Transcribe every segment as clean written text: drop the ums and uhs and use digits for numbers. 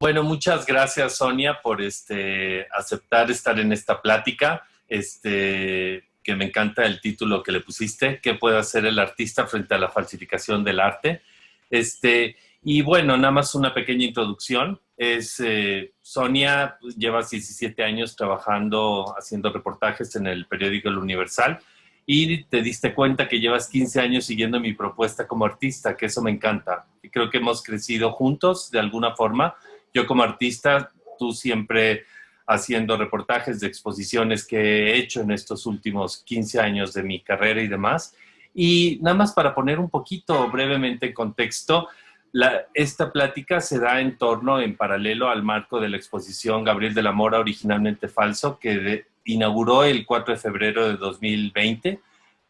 Bueno, muchas gracias, Sonia, por aceptar estar en esta plática. Que me encanta el título que le pusiste, ¿qué puede hacer el artista frente a la falsificación del arte? Y bueno, nada más una pequeña introducción. Sonia, llevas 17 años trabajando, haciendo reportajes en el periódico El Universal y te diste cuenta que llevas 15 años siguiendo mi propuesta como artista, que eso me encanta. Y creo que hemos crecido juntos de alguna forma. Yo como artista, tú siempre haciendo reportajes de exposiciones que he hecho en estos últimos 15 años de mi carrera y demás. Y nada más para poner un poquito brevemente en contexto, esta plática se da en paralelo al marco de la exposición Gabriel de la Mora, originalmente falso, que inauguró el 4 de febrero de 2020.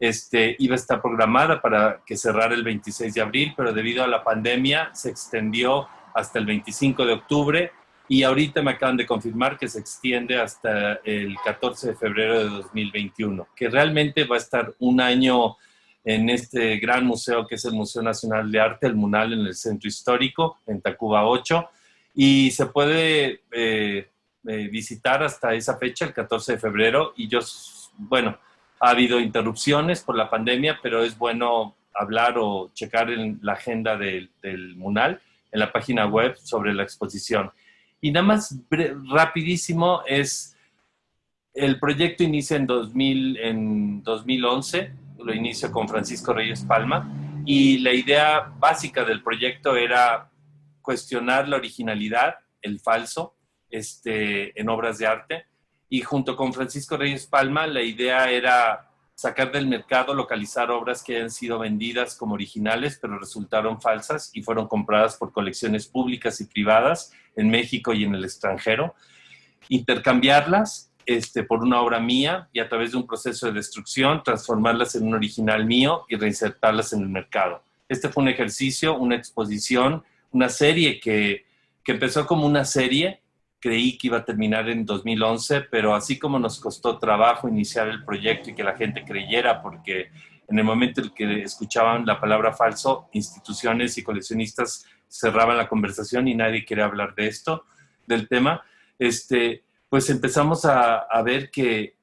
Iba a estar programada para que cerrara el 26 de abril, pero debido a la pandemia se extendió hasta el 25 de octubre y ahorita me acaban de confirmar que se extiende hasta el 14 de febrero de 2021, que realmente va a estar un año en este gran museo que es el Museo Nacional de Arte, el MUNAL, en el Centro Histórico, en Tacuba 8, y se puede visitar hasta esa fecha, el 14 de febrero, y bueno, ha habido interrupciones por la pandemia, pero es bueno hablar o checar en la agenda del MUNAL, en la página web sobre la exposición. Y nada más rapidísimo el proyecto inicia en 2011, lo inicio con Francisco Reyes Palma, y la idea básica del proyecto era cuestionar la originalidad, el falso, en obras de arte, y junto con Francisco Reyes Palma la idea era sacar del mercado, localizar obras que hayan sido vendidas como originales, pero resultaron falsas y fueron compradas por colecciones públicas y privadas en México y en el extranjero, intercambiarlas por una obra mía y a través de un proceso de destrucción, transformarlas en un original mío y reinsertarlas en el mercado. Este fue un ejercicio, una exposición, una serie que empezó como una serie. Creí que iba a terminar en 2011, pero así como nos costó trabajo iniciar el proyecto y que la gente creyera, porque en el momento en que escuchaban la palabra falso, instituciones y coleccionistas cerraban la conversación y nadie quería hablar de esto, del tema, pues empezamos a ver que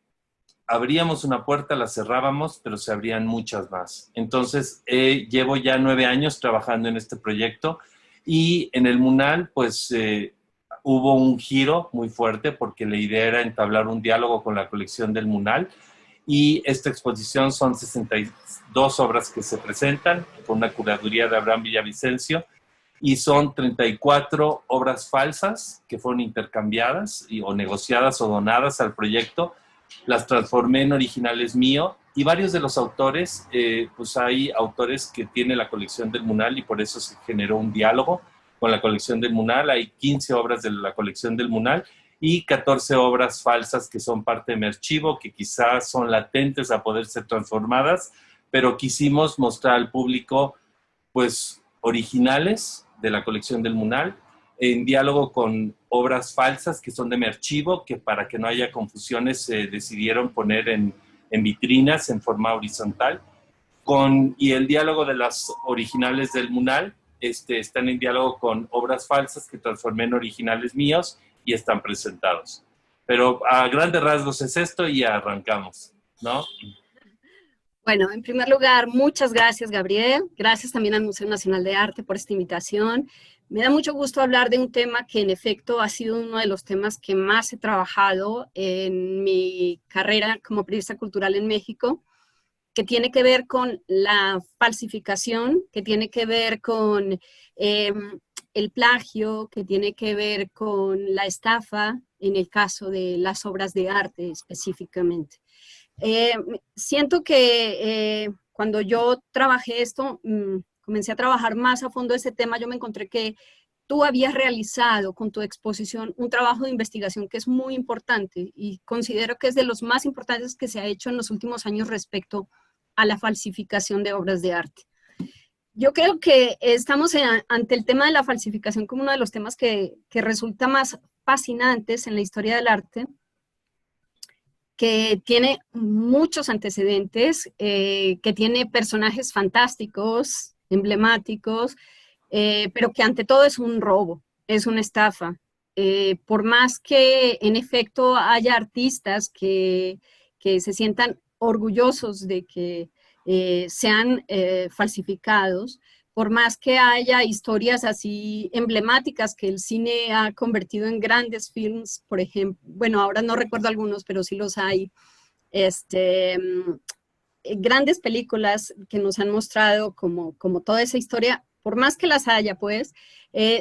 abríamos una puerta, la cerrábamos, pero se abrían muchas más. Entonces, llevo ya 9 años trabajando en este proyecto y en el MUNAL, pues hubo un giro muy fuerte porque la idea era entablar un diálogo con la colección del MUNAL y esta exposición son 62 obras que se presentan con una curaduría de Abraham Villavicencio y son 34 obras falsas que fueron intercambiadas o negociadas o donadas al proyecto. Las transformé en originales mío y varios de los autores, pues hay autores que tiene la colección del MUNAL y por eso se generó un diálogo con la colección del MUNAL. Hay 15 obras de la colección del MUNAL y 14 obras falsas que son parte de mi archivo, que quizás son latentes a poder ser transformadas, pero quisimos mostrar al público pues originales de la colección del MUNAL, en diálogo con obras falsas que son de mi archivo, que para que no haya confusiones se decidieron poner en vitrinas en forma horizontal, y el diálogo de las originales del MUNAL están en diálogo con obras falsas que transformé en originales míos y están presentados. Pero a grandes rasgos es esto y arrancamos, ¿no? Bueno, en primer lugar, muchas gracias, Gabriel. Gracias también al Museo Nacional de Arte por esta invitación. Me da mucho gusto hablar de un tema que en efecto ha sido uno de los temas que más he trabajado en mi carrera como periodista cultural en México, que tiene que ver con la falsificación, que tiene que ver con el plagio, que tiene que ver con la estafa, en el caso de las obras de arte específicamente. Siento que cuando yo trabajé esto, comencé a trabajar más a fondo ese tema, yo me encontré que tú habías realizado con tu exposición un trabajo de investigación que es muy importante y considero que es de los más importantes que se ha hecho en los últimos años respecto a la falsificación de obras de arte. Yo creo que estamos ante el tema de la falsificación como uno de los temas que resulta más fascinantes en la historia del arte, que tiene muchos antecedentes, que tiene personajes fantásticos, emblemáticos, pero que ante todo es un robo. es una estafa. Por más que en efecto haya artistas que se sientan orgullosos de que sean falsificados, por más que haya historias así emblemáticas que el cine ha convertido en grandes films, por ejemplo, bueno, ahora no recuerdo algunos, pero sí los hay, este, grandes películas que nos han mostrado como toda esa historia, por más que las haya, pues,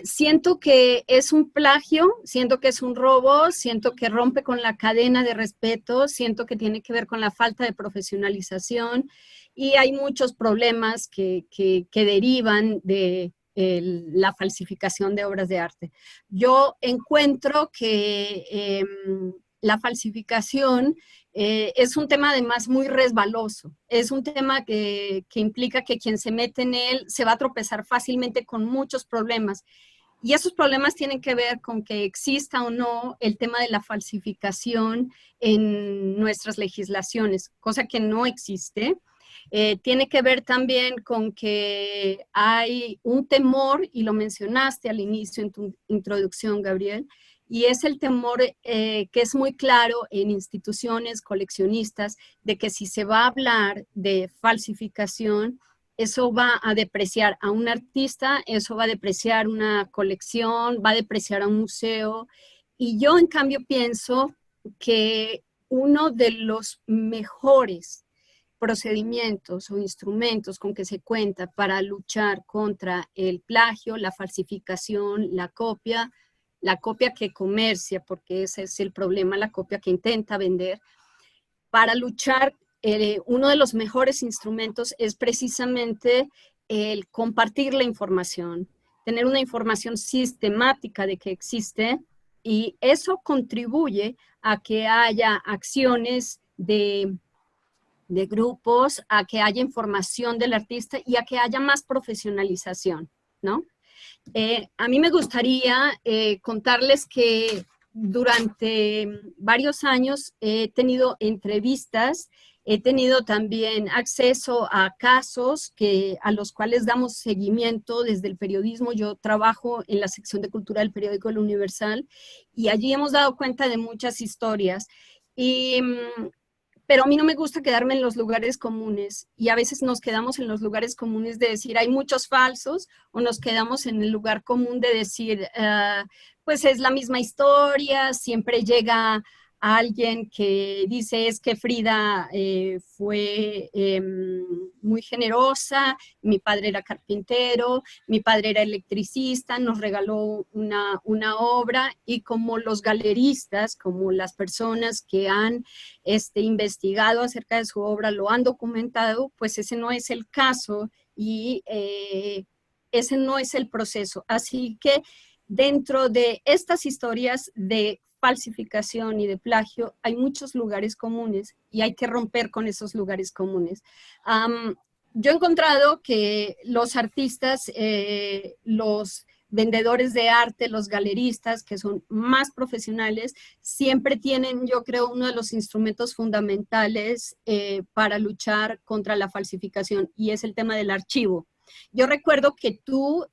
siento que es un plagio, siento que es un robo, siento que rompe con la cadena de respeto, siento que tiene que ver con la falta de profesionalización y hay muchos problemas que derivan de la falsificación de obras de arte. Yo encuentro que la falsificación es un tema además muy resbaloso, es un tema que implica que quien se mete en él se va a tropezar fácilmente con muchos problemas. Y esos problemas tienen que ver con que exista o no el tema de la falsificación en nuestras legislaciones, cosa que no existe. Tiene que ver también con que hay un temor, y lo mencionaste al inicio en tu introducción, Gabriel, y es el temor que es muy claro en instituciones coleccionistas de que si se va a hablar de falsificación, eso va a depreciar a un artista, eso va a depreciar una colección, va a depreciar a un museo. Y yo en cambio pienso que uno de los mejores procedimientos o instrumentos con que se cuenta para luchar contra el plagio, la falsificación, la copia que comercia, porque ese es el problema, la copia que intenta vender, para luchar, uno de los mejores instrumentos es precisamente el compartir la información, tener una información sistemática de que existe y eso contribuye a que haya acciones de grupos, a que haya información del artista y a que haya más profesionalización, ¿no? A mí me gustaría contarles que durante varios años he tenido entrevistas, he tenido también acceso a casos a los cuales damos seguimiento desde el periodismo. Yo trabajo en la sección de cultura del periódico El Universal y allí hemos dado cuenta de muchas historias. Y pero a mí no me gusta quedarme en los lugares comunes y a veces nos quedamos en los lugares comunes de decir hay muchos falsos o nos quedamos en el lugar común de decir pues es la misma historia, siempre llega alguien que dice es que Frida fue muy generosa, mi padre era carpintero, mi padre era electricista, nos regaló una obra y como los galeristas, como las personas que han investigado acerca de su obra, lo han documentado, pues ese no es el caso y ese no es el proceso. Así que dentro de estas historias de falsificación y de plagio hay muchos lugares comunes y hay que romper con esos lugares comunes. Yo he encontrado que los artistas, los vendedores de arte, los galeristas, que son más profesionales, siempre tienen, yo creo, uno de los instrumentos fundamentales para luchar contra la falsificación, y es el tema del archivo. Yo recuerdo que tú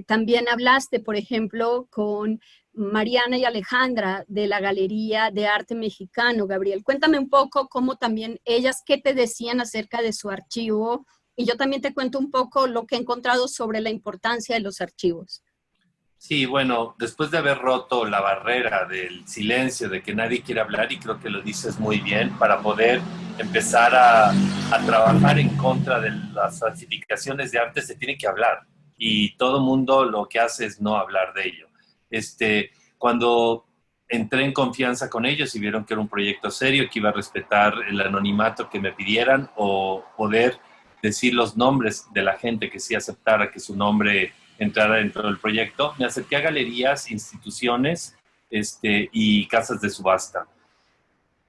también hablaste, por ejemplo, con Mariana y Alejandra de la Galería de Arte Mexicano. Gabriel, cuéntame un poco cómo también ellas, qué te decían acerca de su archivo, y yo también te cuento un poco lo que he encontrado sobre la importancia de los archivos. Sí, bueno, después de haber roto la barrera del silencio, de que nadie quiere hablar, y creo que lo dices muy bien, para poder empezar a trabajar en contra de las falsificaciones de arte, se tiene que hablar. Y todo mundo lo que hace es no hablar de ello. Cuando entré en confianza con ellos y vieron que era un proyecto serio, que iba a respetar el anonimato que me pidieran o poder decir los nombres de la gente que sí aceptara que su nombre entrara dentro del proyecto, me acerqué a galerías, instituciones y casas de subasta.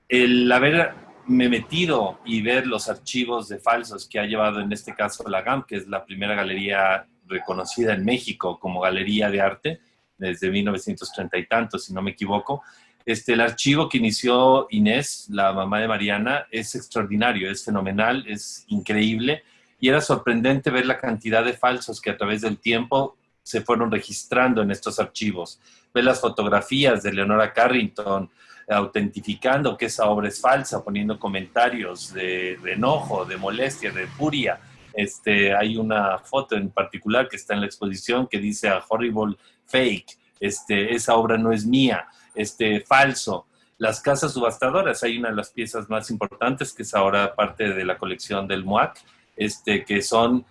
El haberme metido y ver los archivos de falsos que ha llevado en este caso la GAM, que es la primera galería reconocida en México como galería de arte, desde 1930 y tantos, si no me equivoco. El archivo que inició Inés, la mamá de Mariana, es extraordinario, es fenomenal, es increíble. Y era sorprendente ver la cantidad de falsos que a través del tiempo se fueron registrando en estos archivos. Ve las fotografías de Leonora Carrington autentificando que esa obra es falsa, poniendo comentarios de enojo, de molestia, de furia. Hay una foto en particular que está en la exposición que dice a horrible fake, esa obra no es mía, falso. Las casas subastadoras, hay una de las piezas más importantes que es ahora parte de la colección del MUAC, que son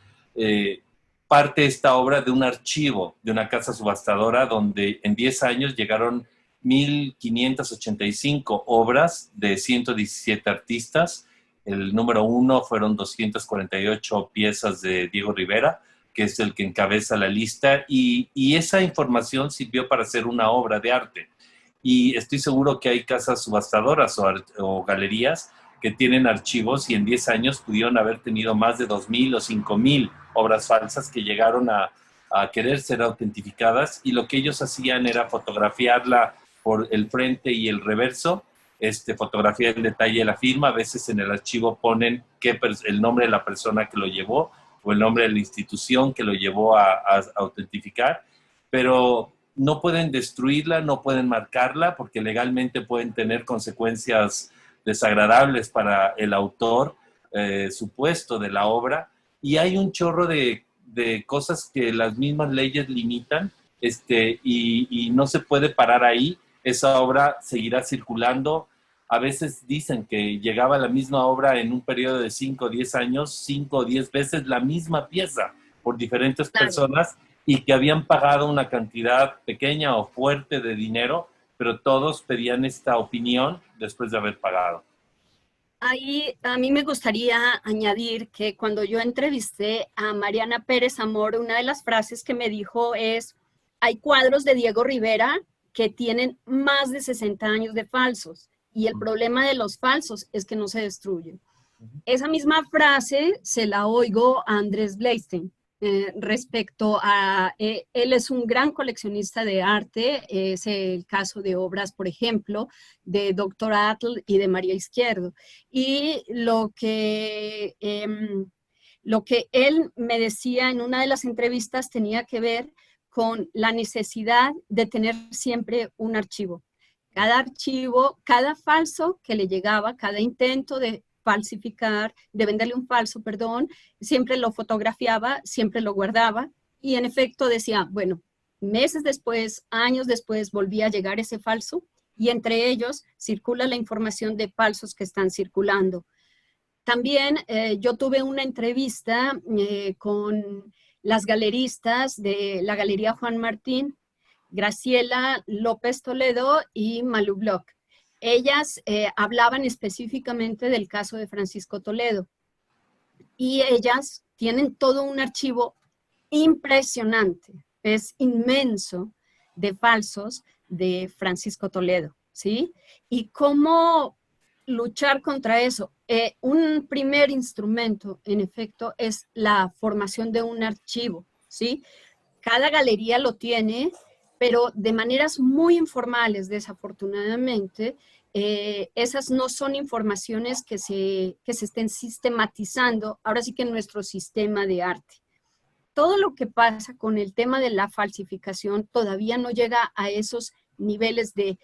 parte de esta obra de un archivo de una casa subastadora donde en 10 años llegaron 1,585 obras de 117 artistas. El número 1 fueron 248 piezas de Diego Rivera, que es el que encabeza la lista, y esa información sirvió para hacer una obra de arte. Y estoy seguro que hay casas subastadoras o galerías que tienen archivos y en 10 años pudieron haber tenido más de 2,000 o 5,000 obras falsas que llegaron a querer ser autentificadas, y lo que ellos hacían era fotografiarla por el frente y el reverso, fotografiar el detalle de la firma. A veces en el archivo ponen el nombre de la persona que lo llevó o el nombre de la institución que lo llevó a autentificar, pero no pueden destruirla, no pueden marcarla, porque legalmente pueden tener consecuencias desagradables para el autor supuesto de la obra, y hay un chorro de cosas que las mismas leyes limitan, y no se puede parar ahí. Esa obra seguirá circulando. A veces dicen que llegaba la misma obra en un periodo de 5 o 10 años, 5 o 10 veces la misma pieza por diferentes personas, y que habían pagado una cantidad pequeña o fuerte de dinero, pero todos pedían esta opinión después de haber pagado. Ahí a mí me gustaría añadir que cuando yo entrevisté a Mariana Pérez Amor, una de las frases que me dijo es: hay cuadros de Diego Rivera que tienen más de 60 años de falsos, y el problema de los falsos es que no se destruyen. Esa misma frase se la oigo a Andrés Bleisten, respecto a, él es un gran coleccionista de arte. Es el caso de obras, por ejemplo, de Dr. Atl y de María Izquierdo. Y lo que él me decía en una de las entrevistas tenía que ver con la necesidad de tener siempre un archivo. Cada archivo, cada falso que le llegaba, cada intento de falsificar, de venderle un falso, perdón, siempre lo fotografiaba, siempre lo guardaba, y en efecto decía, bueno, meses después, años después, volvía a llegar ese falso, y entre ellos circula la información de falsos que están circulando. También yo tuve una entrevista con las galeristas de la Galería Juan Martín, Graciela López Toledo y Malu Bloch. Ellas hablaban específicamente del caso de Francisco Toledo, y ellas tienen todo un archivo impresionante, es inmenso, de falsos de Francisco Toledo, ¿sí? Y cómo luchar contra eso. Un primer instrumento, en efecto, es la formación de un archivo, ¿sí? Cada galería lo tiene, pero de maneras muy informales, desafortunadamente. Esas no son informaciones que se estén sistematizando, ahora sí que en nuestro sistema de arte. Todo lo que pasa con el tema de la falsificación todavía no llega a esos niveles de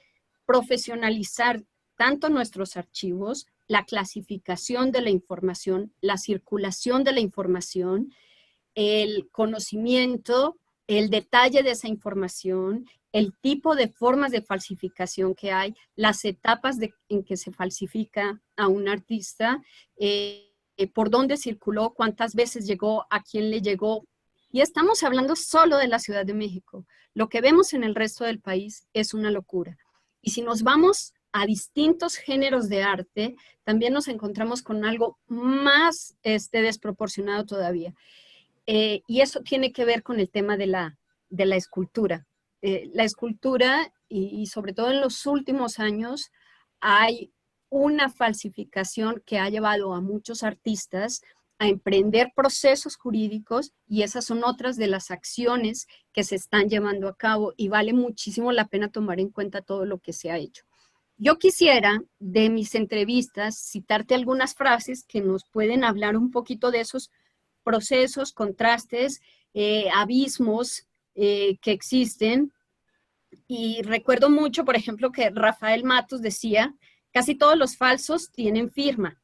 profesionalizar tanto nuestros archivos, la clasificación de la información, la circulación de la información, el conocimiento, el detalle de esa información, el tipo de formas de falsificación que hay, las etapas en que se falsifica a un artista, por dónde circuló, cuántas veces llegó, a quién le llegó. Y estamos hablando solo de la Ciudad de México. Lo que vemos en el resto del país es una locura. Y si nos vamos a distintos géneros de arte, también nos encontramos con algo más desproporcionado todavía. Y eso tiene que ver con el tema de la escultura. La escultura, y sobre todo en los últimos años, hay una falsificación que ha llevado a muchos artistas a emprender procesos jurídicos, y esas son otras de las acciones que se están llevando a cabo, y vale muchísimo la pena tomar en cuenta todo lo que se ha hecho. Yo quisiera, de mis entrevistas, citarte algunas frases que nos pueden hablar un poquito de esos procesos, contrastes, abismos que existen. Y recuerdo mucho, por ejemplo, que Rafael Matos decía, casi todos los falsos tienen firma.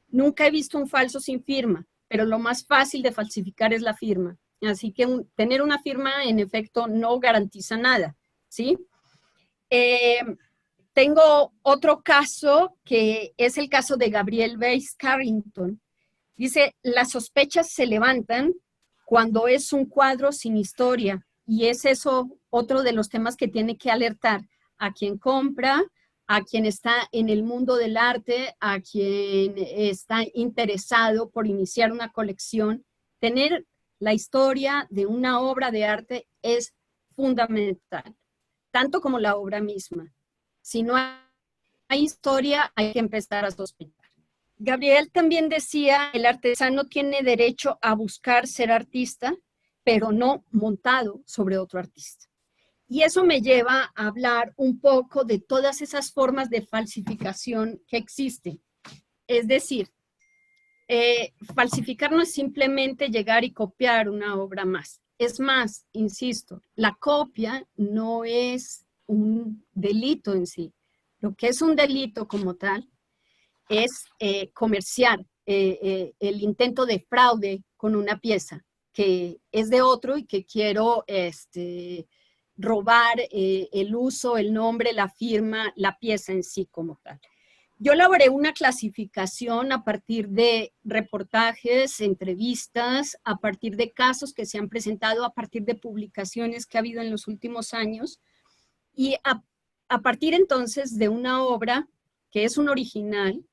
Nunca he visto un falso sin firma, pero lo más fácil de falsificar es la firma. Así que tener una firma, en efecto, no garantiza nada, ¿sí? Tengo otro caso, que es el caso de Gabriel Weiss Carrington. Dice, las sospechas se levantan cuando es un cuadro sin historia. Y es eso otro de los temas que tiene que alertar a quien compra, a quien está en el mundo del arte, a quien está interesado por iniciar una colección. Tener la historia de una obra de arte es fundamental, tanto como la obra misma. Si no hay historia, hay que empezar a sospechar. Gabriel también decía, el artesano tiene derecho a buscar ser artista, pero no montado sobre otro artista. Y eso me lleva a hablar un poco de todas esas formas de falsificación que existen. Es decir, falsificar no es simplemente llegar y copiar una obra más. Es más, insisto, la copia no es un delito en sí. Lo que es un delito como tal es comerciar, el intento de fraude con una pieza que es de otro y que quiero robar el uso, el nombre, la firma, la pieza en sí como tal. Yo elaboré una clasificación a partir de reportajes, entrevistas, a partir de casos que se han presentado, a partir de publicaciones que ha habido en los últimos años, y a partir entonces de una obra que es un original,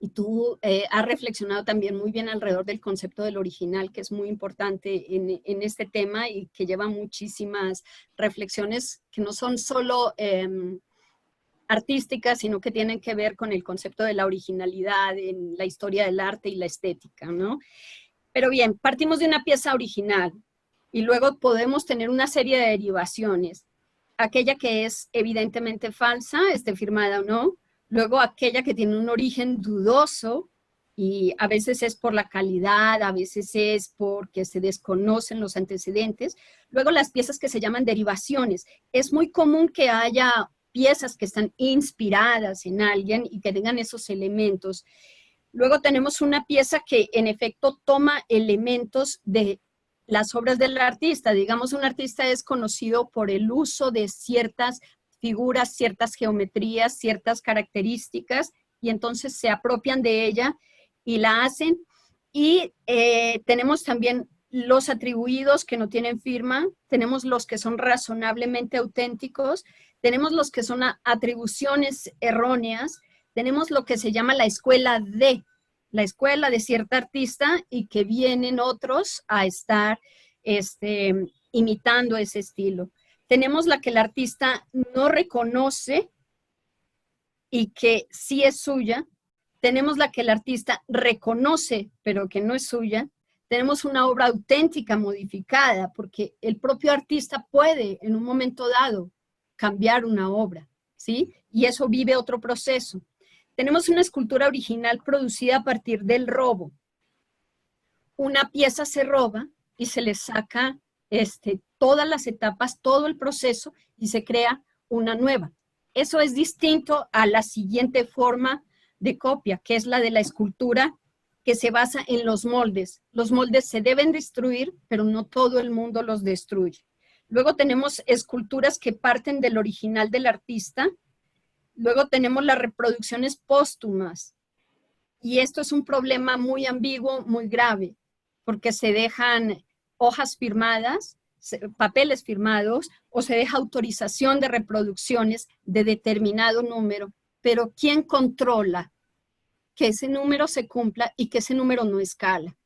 y tú has reflexionado también muy bien alrededor del concepto del original, que es muy importante en este tema y que lleva muchísimas reflexiones que no son solo artísticas, sino que tienen que ver con el concepto de la originalidad en la historia del arte y la estética, ¿no? Pero bien, partimos de una pieza original y luego podemos tener una serie de derivaciones. Aquella que es evidentemente falsa, esté firmada o no. Luego aquella que tiene un origen dudoso y a veces es por la calidad, a veces es porque se desconocen los antecedentes. Luego las piezas que se llaman derivaciones. Es muy común que haya piezas que están inspiradas en alguien y que tengan esos elementos. Luego tenemos una pieza que en efecto toma elementos de las obras del artista. Digamos, un artista es conocido por el uso de ciertas figuras, ciertas geometrías, ciertas características, y entonces se apropian de ella y la hacen. Y tenemos también los atribuidos que no tienen firma, tenemos los que son razonablemente auténticos, tenemos los que son atribuciones erróneas, tenemos lo que se llama la escuela de cierta artista y que vienen otros a estar imitando ese estilo. Tenemos la que el artista no reconoce y que sí es suya. Tenemos la que el artista reconoce, pero que no es suya. Tenemos una obra auténtica modificada, porque el propio artista puede, en un momento dado, cambiar una obra, ¿sí? Y eso vive otro proceso. Tenemos una escultura original producida a partir del robo. Una pieza se roba y se le saca todas las etapas, todo el proceso y se crea una nueva. Eso es distinto a la siguiente forma de copia, que es la de la escultura, que se basa en los moldes. Los moldes se deben destruir, pero no todo el mundo los destruye. Luego tenemos esculturas que parten del original del artista. Luego tenemos las reproducciones póstumas. Y esto es un problema muy ambiguo, muy grave, porque se dejan hojas firmadas, papeles firmados, o se deja autorización de reproducciones de determinado número, pero ¿quién controla que ese número se cumpla y que ese número no escala?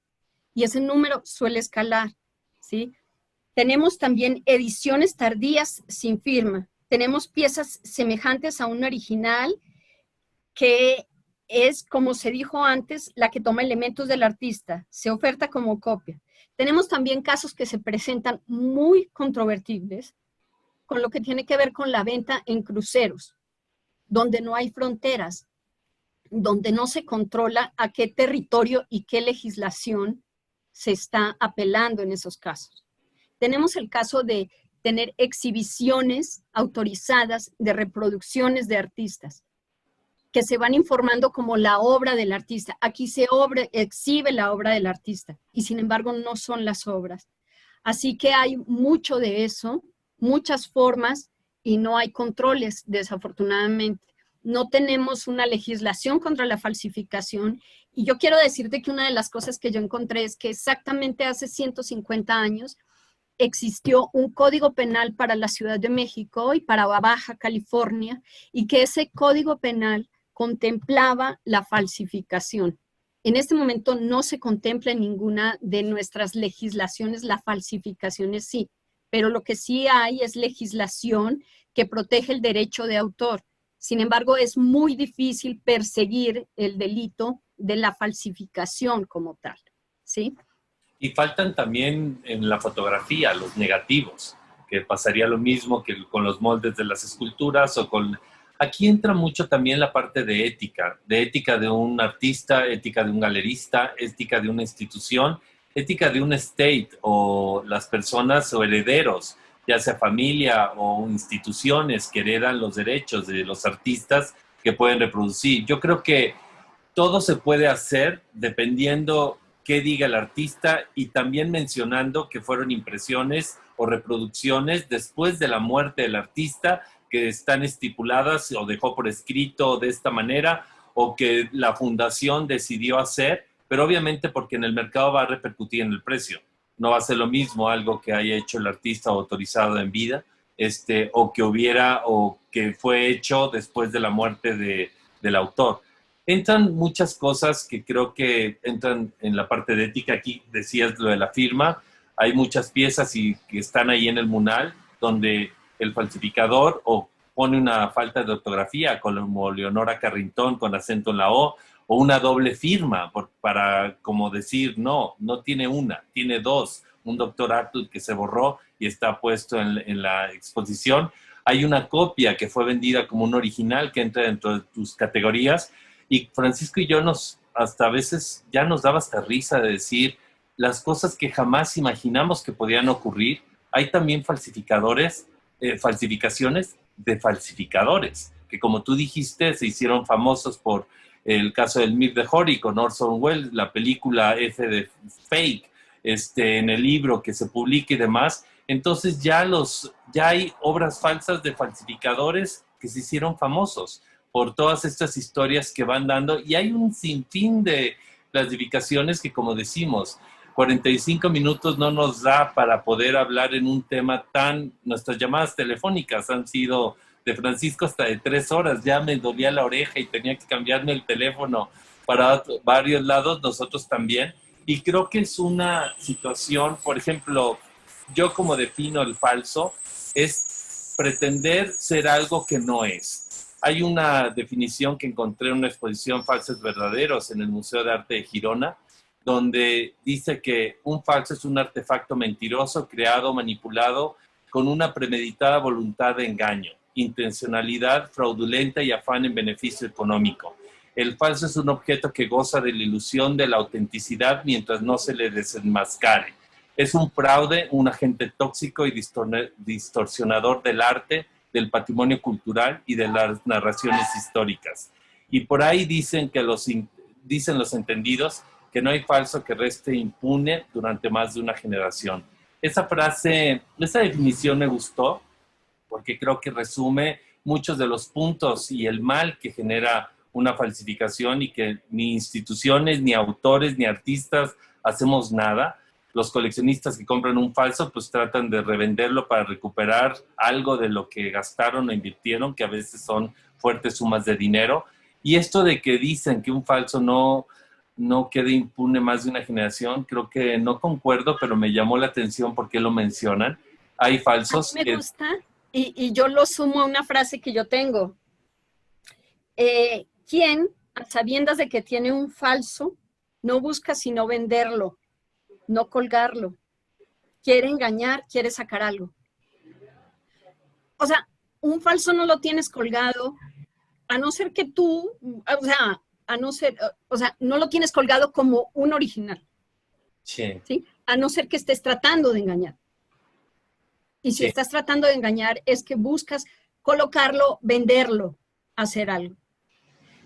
Y ese número suele escalar, ¿sí? Tenemos también ediciones tardías sin firma. Tenemos piezas semejantes a un original que es, como se dijo antes, la que toma elementos del artista, se oferta como copia. Tenemos también casos que se presentan muy controvertibles con lo que tiene que ver con la venta en cruceros, donde no hay fronteras, donde no se controla a qué territorio y qué legislación se está apelando en esos casos. Tenemos el caso de tener exhibiciones autorizadas de reproducciones de artistas que se van informando como la obra del artista. Aquí se exhibe la obra del artista y sin embargo no son las obras. Así que hay mucho de eso, muchas formas y no hay controles, desafortunadamente. No tenemos una legislación contra la falsificación y yo quiero decirte que una de las cosas que yo encontré es que exactamente hace 150 años existió un código penal para la Ciudad de México y para Baja California y que ese código penal contemplaba la falsificación. En este momento no se contempla en ninguna de nuestras legislaciones la falsificación en sí, pero lo que sí hay es legislación que protege el derecho de autor. Sin embargo, es muy difícil perseguir el delito de la falsificación como tal, ¿sí? Y faltan también en la fotografía los negativos, que pasaría lo mismo que con los moldes de las esculturas o con... Aquí entra mucho también la parte de ética de un artista, ética de un galerista, ética de una institución, ética de un estate o las personas o herederos, ya sea familia o instituciones que heredan los derechos de los artistas que pueden reproducir. Yo creo que todo se puede hacer dependiendo qué diga el artista y también mencionando que fueron impresiones o reproducciones después de la muerte del artista que están estipuladas o dejó por escrito de esta manera o que la fundación decidió hacer, pero obviamente porque en el mercado va a repercutir en el precio. No va a ser lo mismo algo que haya hecho el artista autorizado en vida o que hubiera o que fue hecho después de la muerte del autor. Entran muchas cosas que creo que entran en la parte de ética. Aquí decías lo de la firma. Hay muchas piezas y que están ahí en el MUNAL donde el falsificador o pone una falta de ortografía como Leonora Carrington con acento en la O o una doble firma para como decir no tiene una, tiene dos. Un Dr. Arthur que se borró y está puesto en la exposición. Hay una copia que fue vendida como un original que entra dentro de tus categorías. Y Francisco y yo hasta a veces ya nos daba hasta risa de decir las cosas que jamás imaginamos que podían ocurrir. Hay también falsificaciones de falsificadores, que como tú dijiste, se hicieron famosos por el caso del Mir de Hori con Orson Welles, la película F de Fake, en el libro que se publica y demás. Entonces ya hay obras falsas de falsificadores que se hicieron famosos por todas estas historias que van dando, y hay un sinfín de clasificaciones que, como decimos, 45 minutos no nos da para poder hablar en un tema nuestras llamadas telefónicas han sido de Francisco hasta de 3 horas, ya me dolía la oreja y tenía que cambiarme el teléfono para varios lados, nosotros también, y creo que es una situación, por ejemplo, yo como defino el falso, es pretender ser algo que no es. Hay una definición que encontré en una exposición Falsos Verdaderos en el Museo de Arte de Girona, donde dice que un falso es un artefacto mentiroso, creado, manipulado, con una premeditada voluntad de engaño, intencionalidad fraudulenta y afán en beneficio económico. El falso es un objeto que goza de la ilusión de la autenticidad mientras no se le desenmascare. Es un fraude, un agente tóxico y distorsionador del arte, del patrimonio cultural y de las narraciones históricas. Y por ahí dicen los entendidos que no hay falso que reste impune durante más de una generación. Esa definición me gustó porque creo que resume muchos de los puntos y el mal que genera una falsificación y que ni instituciones, ni autores, ni artistas hacemos nada. Los coleccionistas que compran un falso pues tratan de revenderlo para recuperar algo de lo que gastaron o invirtieron, que a veces son fuertes sumas de dinero. Y esto de que dicen que un falso no quede impune más de una generación, creo que no concuerdo, pero me llamó la atención porque lo mencionan. Hay falsos me gusta, y yo lo sumo a una frase que yo tengo. ¿Quién, a sabiendas de que tiene un falso, no busca sino venderlo, no colgarlo? Quiere engañar, quiere sacar algo. O sea, un falso no lo tienes colgado, a no ser que tú, no lo tienes colgado como un original. Sí. ¿Sí? A no ser que estés tratando de engañar. Y si Sí, estás tratando de engañar, es que buscas colocarlo, venderlo, hacer algo.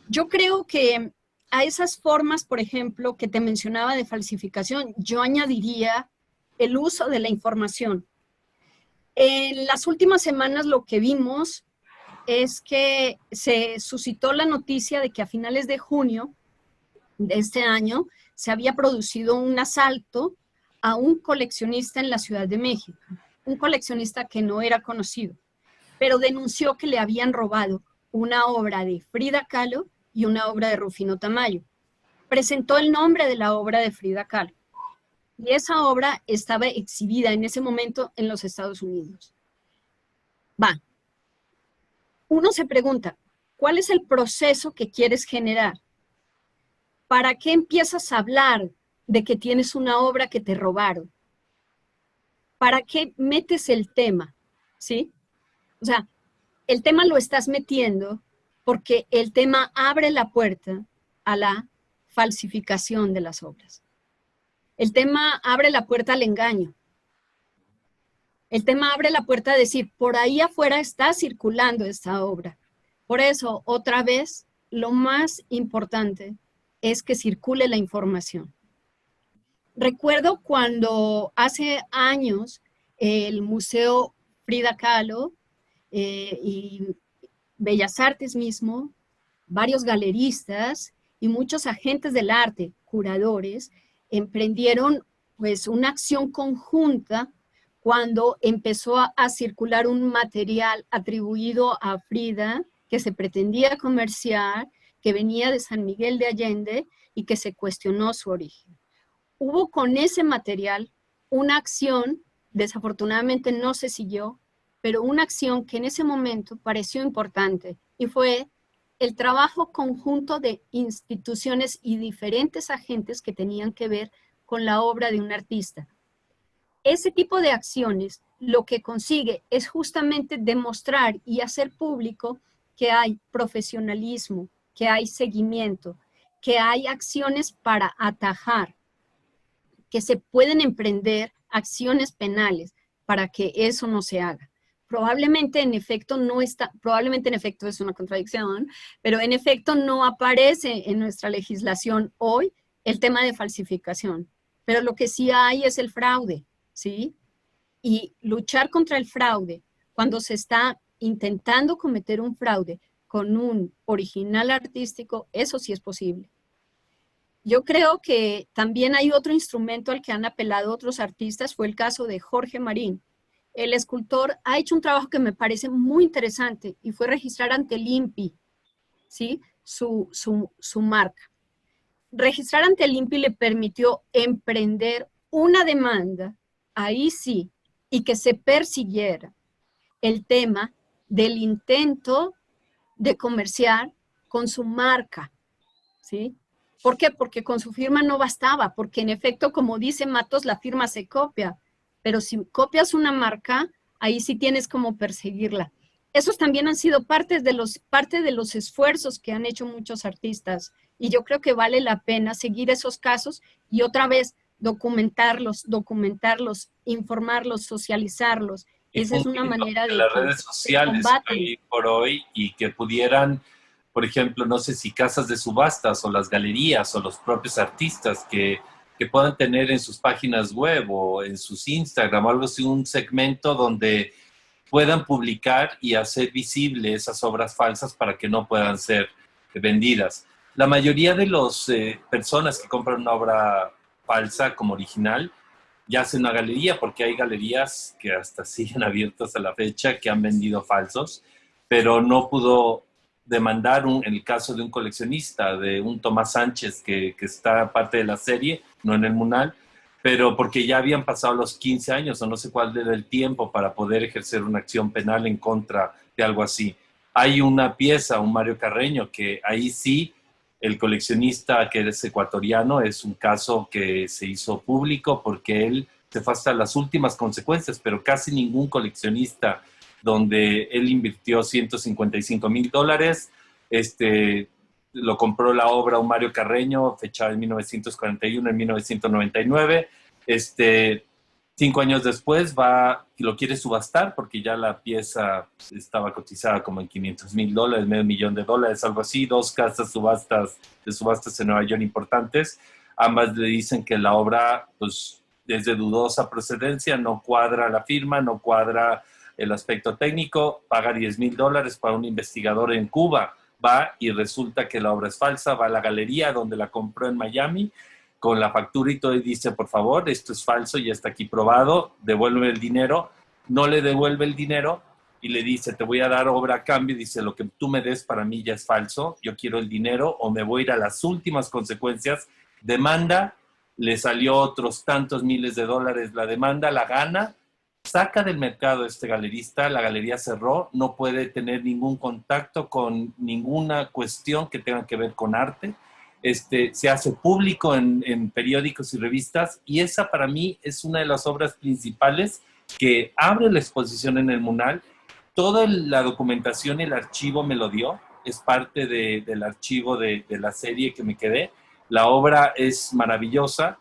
Yo creo que a esas formas, por ejemplo, que te mencionaba de falsificación, yo añadiría el uso de la información. En las últimas semanas lo que vimos es que se suscitó la noticia de que a finales de junio de este año se había producido un asalto a un coleccionista en la Ciudad de México, un coleccionista que no era conocido, pero denunció que le habían robado una obra de Frida Kahlo y una obra de Rufino Tamayo. Presentó el nombre de la obra de Frida Kahlo y esa obra estaba exhibida en ese momento en los Estados Unidos. Va, uno se pregunta, ¿cuál es el proceso que quieres generar? ¿Para qué empiezas a hablar de que tienes una obra que te robaron? ¿Para qué metes el tema? ¿Sí? O sea, el tema lo estás metiendo porque el tema abre la puerta a la falsificación de las obras. El tema abre la puerta al engaño. El tema abre la puerta a decir, por ahí afuera está circulando esta obra. Por eso, otra vez, lo más importante es que circule la información. Recuerdo cuando hace años el Museo Frida Kahlo y Bellas Artes mismo, varios galeristas y muchos agentes del arte, curadores, emprendieron pues una acción conjunta cuando empezó a circular un material atribuido a Frida que se pretendía comerciar, que venía de San Miguel de Allende y que se cuestionó su origen. Hubo con ese material una acción, desafortunadamente no se siguió, pero una acción que en ese momento pareció importante y fue el trabajo conjunto de instituciones y diferentes agentes que tenían que ver con la obra de un artista. Ese tipo de acciones lo que consigue es justamente demostrar y hacer público que hay profesionalismo, que hay seguimiento, que hay acciones para atajar, que se pueden emprender acciones penales para que eso no se haga. Probablemente en efecto no está, probablemente en efecto es una contradicción, pero en efecto no aparece en nuestra legislación hoy el tema de falsificación. Pero lo que sí hay es el fraude, ¿sí? Y luchar contra el fraude cuando se está intentando cometer un fraude con un original artístico, eso sí es posible. Yo creo que también hay otro instrumento al que han apelado otros artistas, fue el caso de Jorge Marín. El escultor ha hecho un trabajo que me parece muy interesante y fue registrar ante el INPI, ¿sí? su marca. Registrar ante el INPI le permitió emprender una demanda, ahí sí, y que se persiguiera el tema del intento de comerciar con su marca, ¿sí? ¿Por qué? Porque con su firma no bastaba, porque en efecto, como dice Matos, la firma se copia, pero si copias una marca, ahí sí tienes como perseguirla. Esos también han sido parte de los esfuerzos que han hecho muchos artistas y yo creo que vale la pena seguir esos casos y otra vez documentarlos, informarlos, socializarlos. Esa es una Difundirlo manera en de las que redes se sociales combaten. hoy por hoy y que pudieran, por ejemplo, no sé si casas de subastas o las galerías o los propios artistas que puedan tener en sus páginas web o en sus Instagram o algo así, un segmento donde puedan publicar y hacer visible esas obras falsas para que no puedan ser vendidas. La mayoría de las personas que compran una obra falsa como original ya hacen una galería, porque hay galerías que hasta siguen abiertas a la fecha, que han vendido falsos, pero no pudo demandar en el caso de un coleccionista, de un Tomás Sánchez, que está parte de la serie, no en el Munal, pero porque ya habían pasado los 15 años o no sé cuál era el tiempo para poder ejercer una acción penal en contra de algo así. Hay una pieza, un Mario Carreño, que ahí sí el coleccionista que es ecuatoriano es un caso que se hizo público porque él se fue hasta las últimas consecuencias, pero casi ningún coleccionista donde él invirtió $155,000, lo compró la obra un Mario Carreño, fechada en 1941, en 1999, 5 años después lo quiere subastar porque ya la pieza estaba cotizada como en $500,000, $500,000, algo así. Dos casas de subastas en Nueva York importantes. Ambas le dicen que la obra pues, es de dudosa procedencia, no cuadra la firma, no cuadra el aspecto técnico. Paga $10,000 para un investigador en Cuba. Va y resulta que la obra es falsa. Va a la galería donde la compró en Miami con la factura y todo, y dice, por favor, esto es falso, ya está aquí probado, devuelve el dinero. No le devuelve el dinero y le dice, te voy a dar obra a cambio. Dice, lo que tú me des para mí ya es falso, yo quiero el dinero o me voy a ir a las últimas consecuencias. Demanda, le salió otros tantos miles de dólares la demanda, la gana, saca del mercado a este galerista, la galería cerró, no puede tener ningún contacto con ninguna cuestión que tenga que ver con arte. Se hace público en periódicos y revistas, y esa para mí es una de las obras principales que abre la exposición en el MUNAL. Toda la documentación y el archivo me lo dio, es parte del archivo de la serie que me quedé. La obra es maravillosa,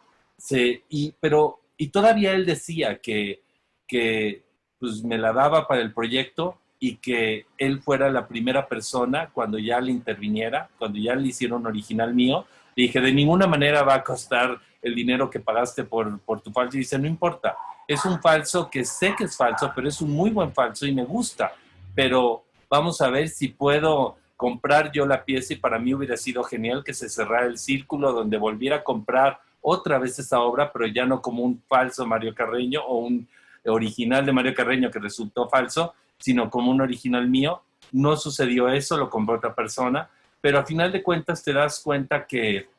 y todavía él decía que pues, me la daba para el proyecto, y que él fuera la primera persona cuando ya le interviniera, cuando ya le hicieron un original mío. Le dije, de ninguna manera va a costar el dinero que pagaste por tu falso. Y dice, no importa, es un falso que sé que es falso, pero es un muy buen falso y me gusta. Pero vamos a ver si puedo comprar yo la pieza, y para mí hubiera sido genial que se cerrara el círculo, donde volviera a comprar otra vez esa obra, pero ya no como un falso Mario Carreño o un original de Mario Carreño que resultó falso, sino como un original mío. No sucedió eso, lo compró otra persona, pero al final de cuentas te das cuenta que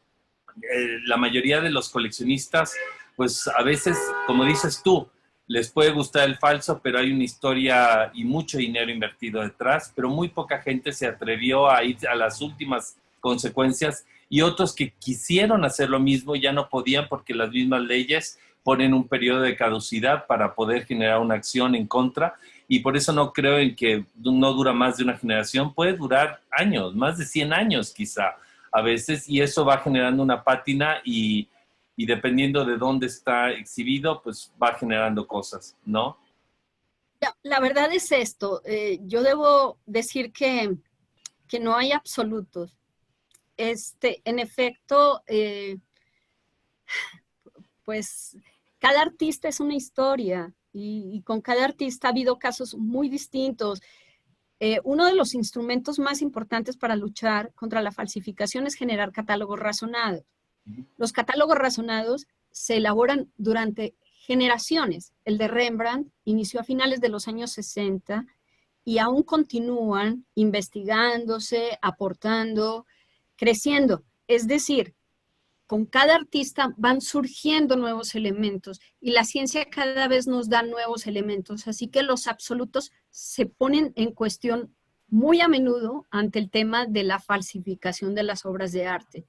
la mayoría de los coleccionistas, pues a veces, como dices tú, les puede gustar el falso, pero hay una historia y mucho dinero invertido detrás, pero muy poca gente se atrevió a ir a las últimas consecuencias, y otros que quisieron hacer lo mismo ya no podían porque las mismas leyes ponen un periodo de caducidad para poder generar una acción en contra. Y por eso no creo en que no dura más de una generación, puede durar años, más de 100 años quizá a veces, y eso va generando una pátina, y dependiendo de dónde está exhibido, pues va generando cosas, ¿no? La verdad es esto, yo debo decir que no hay absolutos. En efecto, pues cada artista es una historia, y con cada artista ha habido casos muy distintos. Uno de los instrumentos más importantes para luchar contra la falsificación es generar catálogos razonados. Los catálogos razonados se elaboran durante generaciones. El de Rembrandt inició a finales de los años 60 y aún continúan investigándose, aportando, creciendo. Es decir, con cada artista van surgiendo nuevos elementos, y la ciencia cada vez nos da nuevos elementos, así que los absolutos se ponen en cuestión muy a menudo ante el tema de la falsificación de las obras de arte.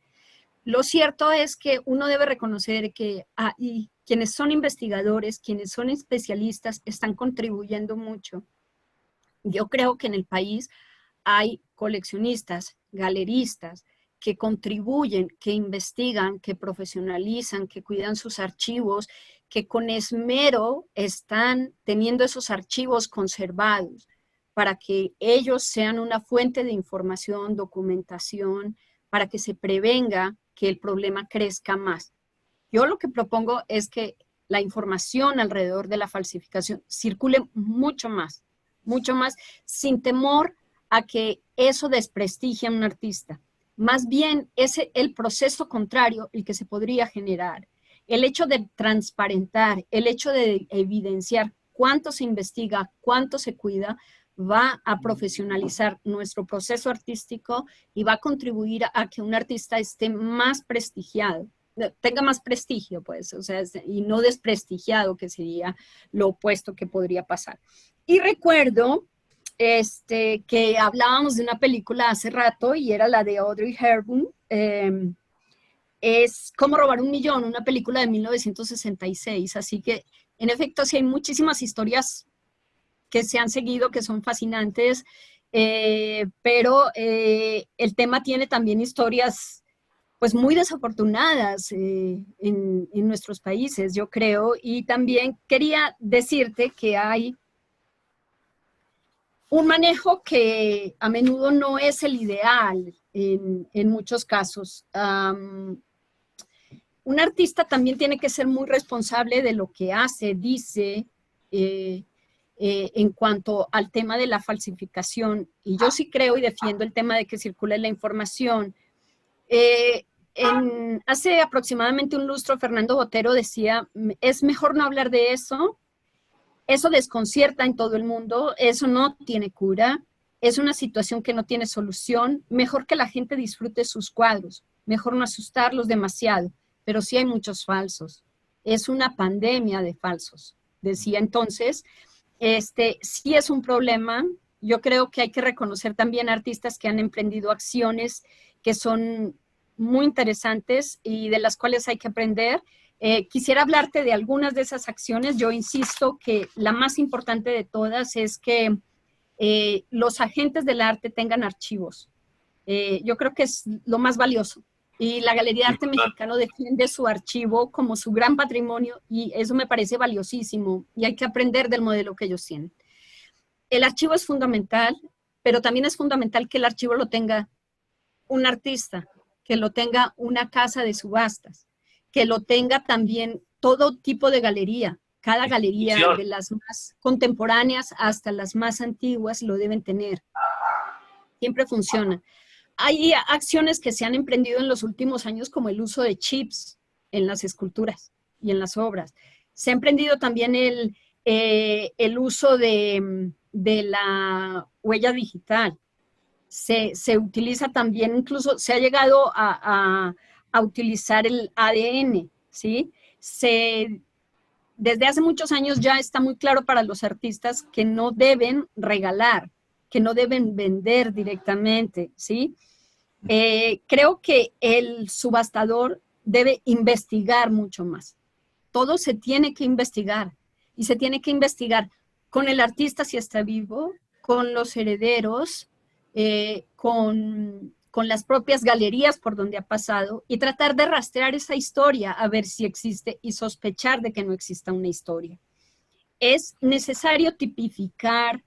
Lo cierto es que uno debe reconocer que y quienes son investigadores, quienes son especialistas, están contribuyendo mucho. Yo creo que en el país hay coleccionistas, galeristas, que contribuyen, que investigan, que profesionalizan, que cuidan sus archivos, que con esmero están teniendo esos archivos conservados para que ellos sean una fuente de información, documentación, para que se prevenga que el problema crezca más. Yo lo que propongo es que la información alrededor de la falsificación circule mucho más, sin temor a que eso desprestigie a un artista. Más bien es el proceso contrario el que se podría generar. El hecho de transparentar, el hecho de evidenciar cuánto se investiga, cuánto se cuida, va a profesionalizar nuestro proceso artístico y va a contribuir a que un artista esté más prestigiado, tenga más prestigio, pues, o sea, y no desprestigiado, que sería lo opuesto que podría pasar. Y recuerdo que hablábamos de una película hace rato, y era la de Audrey Hepburn, es Cómo robar un millón, una película de 1966, así que en efecto sí hay muchísimas historias que se han seguido, que son fascinantes, pero el tema tiene también historias pues muy desafortunadas en nuestros países, yo creo. Y también quería decirte que hay un manejo que a menudo no es el ideal en muchos casos. Un artista también tiene que ser muy responsable de lo que hace, dice, eh, en cuanto al tema de la falsificación. Y yo sí creo y defiendo el tema de que circule la información. Hace aproximadamente un lustro, Fernando Botero decía, es mejor no hablar de eso desconcierta en todo el mundo, eso no tiene cura, es una situación que no tiene solución, mejor que la gente disfrute sus cuadros, mejor no asustarlos demasiado, pero sí hay muchos falsos, es una pandemia de falsos, decía entonces, sí es un problema, yo creo que hay que reconocer también artistas que han emprendido acciones que son muy interesantes y de las cuales hay que aprender. Quisiera hablarte de algunas de esas acciones. Yo insisto que la más importante de todas es que los agentes del arte tengan archivos. Yo creo que es lo más valioso. Y la Galería de Arte Mexicano defiende su archivo como su gran patrimonio y eso me parece valiosísimo y hay que aprender del modelo que ellos tienen. El archivo es fundamental, pero también es fundamental que el archivo lo tenga un artista, que lo tenga una casa de subastas, que lo tenga también todo tipo de galería. Cada galería, de las más contemporáneas hasta las más antiguas, lo deben tener. Siempre funciona. Hay acciones que se han emprendido en los últimos años, como el uso de chips en las esculturas y en las obras. Se ha emprendido también el uso de la huella digital. Se utiliza también, incluso se ha llegado a utilizar el ADN, ¿sí? Desde hace muchos años ya está muy claro para los artistas que no deben regalar, que no deben vender directamente, ¿sí? Creo que el subastador debe investigar mucho más. Todo se tiene que investigar y se tiene que investigar con el artista si está vivo, con los herederos, con las propias galerías por donde ha pasado y tratar de rastrear esa historia a ver si existe y sospechar de que no exista una historia. Es necesario tipificar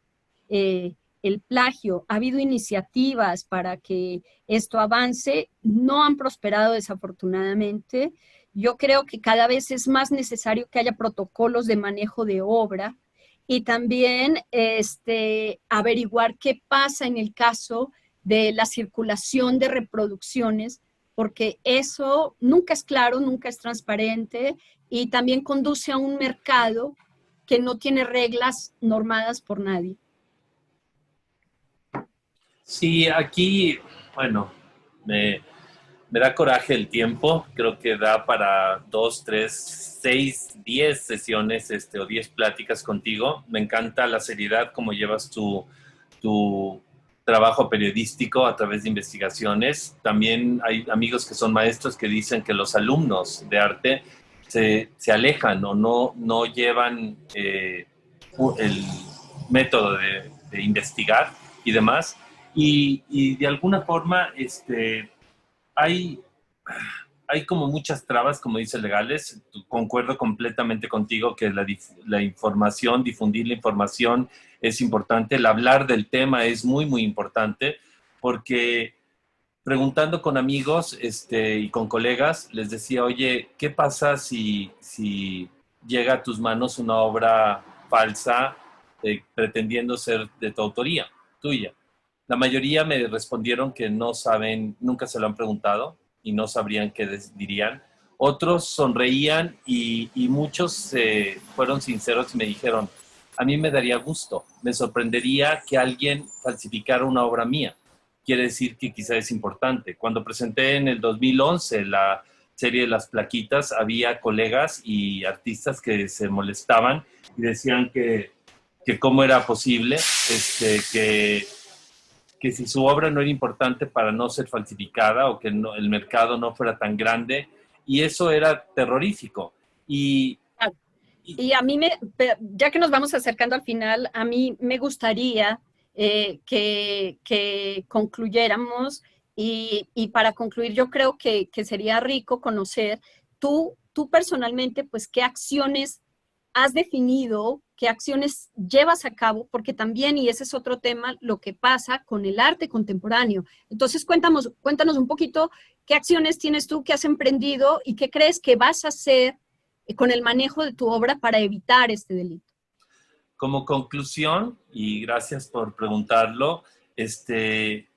el plagio. Ha habido iniciativas para que esto avance, no han prosperado desafortunadamente. Yo creo que cada vez es más necesario que haya protocolos de manejo de obra y también averiguar qué pasa en el caso de la circulación de reproducciones, porque eso nunca es claro, nunca es transparente y también conduce a un mercado que no tiene reglas normadas por nadie. Sí, aquí, bueno, me da coraje el tiempo. Creo que da para 2, 3, 6, 10 sesiones o 10 pláticas contigo. Me encanta la seriedad, como llevas tu trabajo periodístico a través de investigaciones. También hay amigos que son maestros que dicen que los alumnos de arte se alejan o no llevan el método de investigar y demás. Y de alguna forma hay, hay como muchas trabas, como dices, legales. Concuerdo completamente contigo que la información, difundir la información es importante. El hablar del tema es muy, muy importante porque preguntando con amigos y con colegas, les decía, oye, ¿qué pasa si llega a tus manos una obra falsa pretendiendo ser de tu autoría, tuya? La mayoría me respondieron que no saben, nunca se lo han preguntado y no sabrían qué dirían. Otros sonreían y muchos fueron sinceros y me dijeron, a mí me daría gusto, me sorprendería que alguien falsificara una obra mía. Quiere decir que quizá es importante. Cuando presenté en el 2011 la serie de las plaquitas, había colegas y artistas que se molestaban y decían que cómo era posible que si su obra no era importante para no ser falsificada o que no, el mercado no fuera tan grande, y eso era terrorífico. Y a mí, ya que nos vamos acercando al final, a mí me gustaría que concluyéramos Y para concluir, yo creo que sería rico conocer tú personalmente, pues, qué acciones has definido, qué acciones llevas a cabo, porque también, y ese es otro tema, lo que pasa con el arte contemporáneo. Entonces, cuéntanos un poquito qué acciones tienes tú, qué has emprendido y qué crees que vas a hacer con el manejo de tu obra para evitar este delito. Como conclusión, y gracias por preguntarlo, ¿qué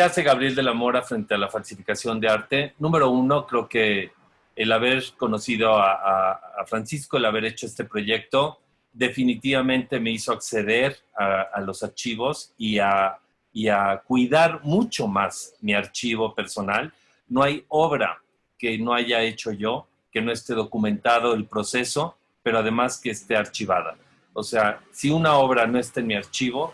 hace Gabriel de la Mora frente a la falsificación de arte? Número uno, creo que el haber conocido a Francisco, el haber hecho este proyecto, definitivamente me hizo acceder a los archivos y a cuidar mucho más mi archivo personal. No hay obra que no haya hecho yo, que no esté documentado el proceso, pero además que esté archivada. O sea, si una obra no está en mi archivo,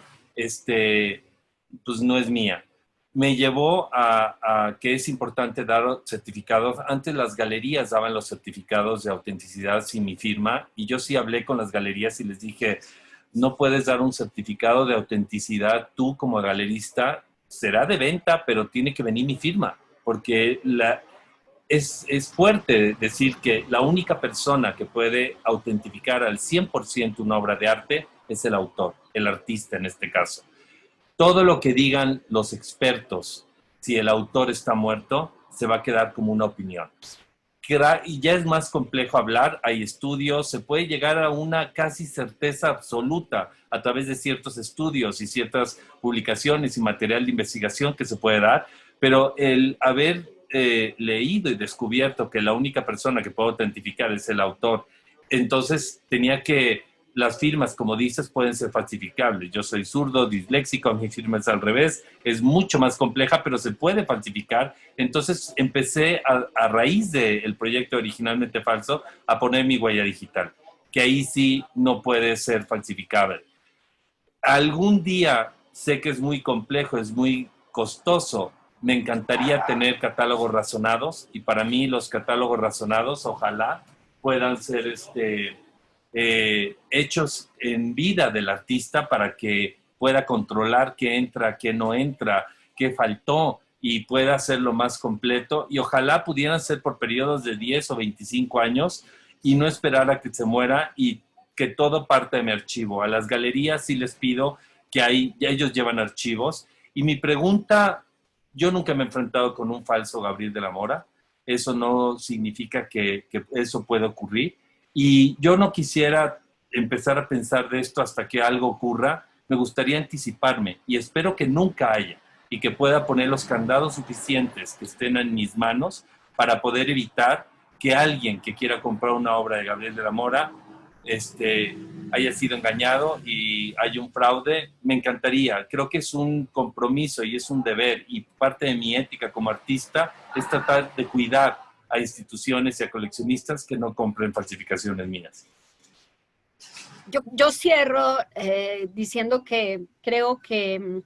pues no es mía. Me llevó a que es importante dar certificados. Antes las galerías daban los certificados de autenticidad sin mi firma, y yo sí hablé con las galerías y les dije, no puedes dar un certificado de autenticidad tú como galerista, será de venta, pero tiene que venir mi firma, porque es fuerte decir que la única persona que puede autentificar al 100% una obra de arte es el autor, el artista en este caso. Todo lo que digan los expertos, si el autor está muerto, se va a quedar como una opinión. Y ya es más complejo hablar, hay estudios, se puede llegar a una casi certeza absoluta a través de ciertos estudios y ciertas publicaciones y material de investigación que se puede dar, pero el haber leído y descubierto que la única persona que puede autentificar es el autor, entonces tenía que las firmas, como dices, pueden ser falsificables. Yo soy zurdo, disléxico, mi firma es al revés, es mucho más compleja, pero se puede falsificar. Entonces empecé a raíz del proyecto originalmente falso a poner mi huella digital, que ahí sí no puede ser falsificable. Algún día sé que es muy complejo, es muy costoso. Me encantaría tener catálogos razonados, y para mí los catálogos razonados ojalá puedan ser hechos en vida del artista para que pueda controlar qué entra, qué no entra, qué faltó, y pueda hacerlo más completo, y ojalá pudieran ser por periodos de 10 o 25 años y no esperar a que se muera y que todo parte de mi archivo. A las galerías sí les pido que ya ellos llevan archivos, y mi pregunta, yo nunca me he enfrentado con un falso Gabriel de la Mora, eso no significa que eso pueda ocurrir. Y yo no quisiera empezar a pensar de esto hasta que algo ocurra. Me gustaría anticiparme, y espero que nunca haya, y que pueda poner los candados suficientes que estén en mis manos para poder evitar que alguien que quiera comprar una obra de Gabriel de la Mora haya sido engañado y haya un fraude. Me encantaría, creo que es un compromiso y es un deber, y parte de mi ética como artista es tratar de cuidar a instituciones y a coleccionistas que no compren falsificaciones mías. Yo cierro diciendo que creo que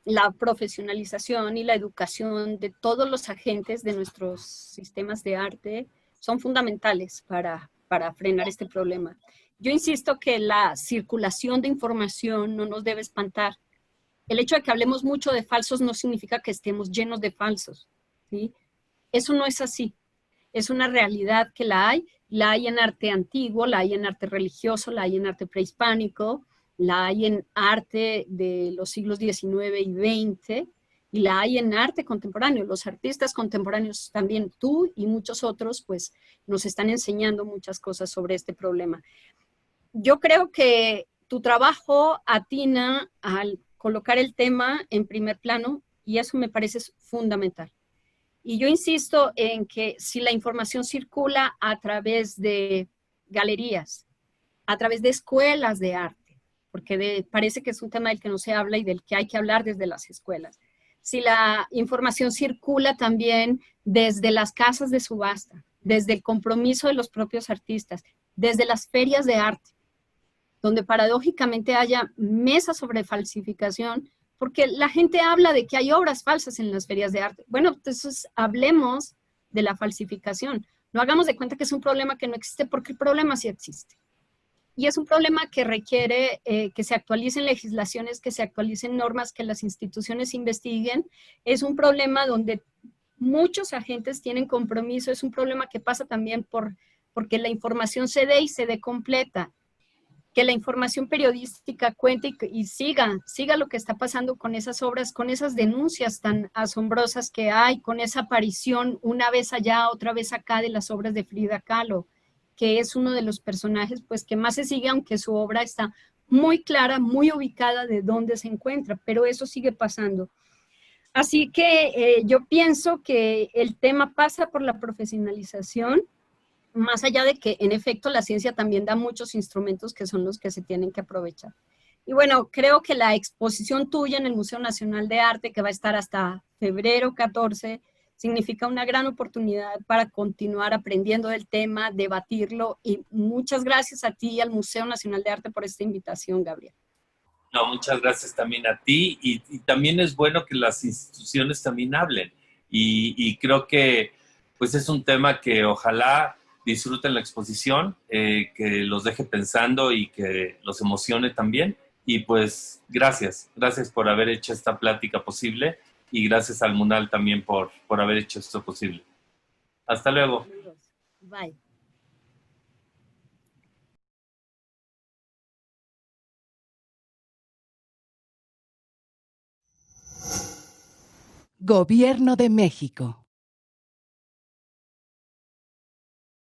la profesionalización y la educación de todos los agentes de nuestros sistemas de arte son fundamentales para frenar este problema. Yo insisto que la circulación de información no nos debe espantar. El hecho de que hablemos mucho de falsos no significa que estemos llenos de falsos, ¿sí? Eso no es así. Es una realidad que la hay en arte antiguo, la hay en arte religioso, la hay en arte prehispánico, la hay en arte de los siglos XIX y XX, y la hay en arte contemporáneo. Los artistas contemporáneos, también tú y muchos otros, pues nos están enseñando muchas cosas sobre este problema. Yo creo que tu trabajo atina al colocar el tema en primer plano, y eso me parece fundamental. Y yo insisto en que si la información circula a través de galerías, a través de escuelas de arte, porque parece que es un tema del que no se habla y del que hay que hablar desde las escuelas. Si la información circula también desde las casas de subasta, desde el compromiso de los propios artistas, desde las ferias de arte, donde paradójicamente haya mesas sobre falsificación, porque la gente habla de que hay obras falsas en las ferias de arte. Bueno, entonces hablemos de la falsificación. No hagamos de cuenta que es un problema que no existe, porque el problema sí existe. y es un problema que requiere que se actualicen legislaciones, que se actualicen normas, que las instituciones investiguen. Es un problema donde muchos agentes tienen compromiso, es un problema que pasa también porque la información se dé y se dé completa, que la información periodística cuente y siga lo que está pasando con esas obras, con esas denuncias tan asombrosas que hay, con esa aparición una vez allá, otra vez acá de las obras de Frida Kahlo, que es uno de los personajes pues que más se sigue, aunque su obra está muy clara, muy ubicada de dónde se encuentra, pero eso sigue pasando. Así que yo pienso que el tema pasa por la profesionalización, más allá de que en efecto la ciencia también da muchos instrumentos que son los que se tienen que aprovechar. Y bueno, creo que la exposición tuya en el Museo Nacional de Arte, que va a estar hasta febrero 14, significa una gran oportunidad para continuar aprendiendo del tema, debatirlo, y muchas gracias a ti y al Museo Nacional de Arte por esta invitación, Gabriel. No, muchas gracias también a ti y también es bueno que las instituciones también hablen y creo que pues es un tema que ojalá disfruten la exposición, que los deje pensando y que los emocione también y pues gracias por haber hecho esta plática posible y gracias al MUNAL también por haber hecho esto posible. Hasta luego. Bye. Gobierno de México.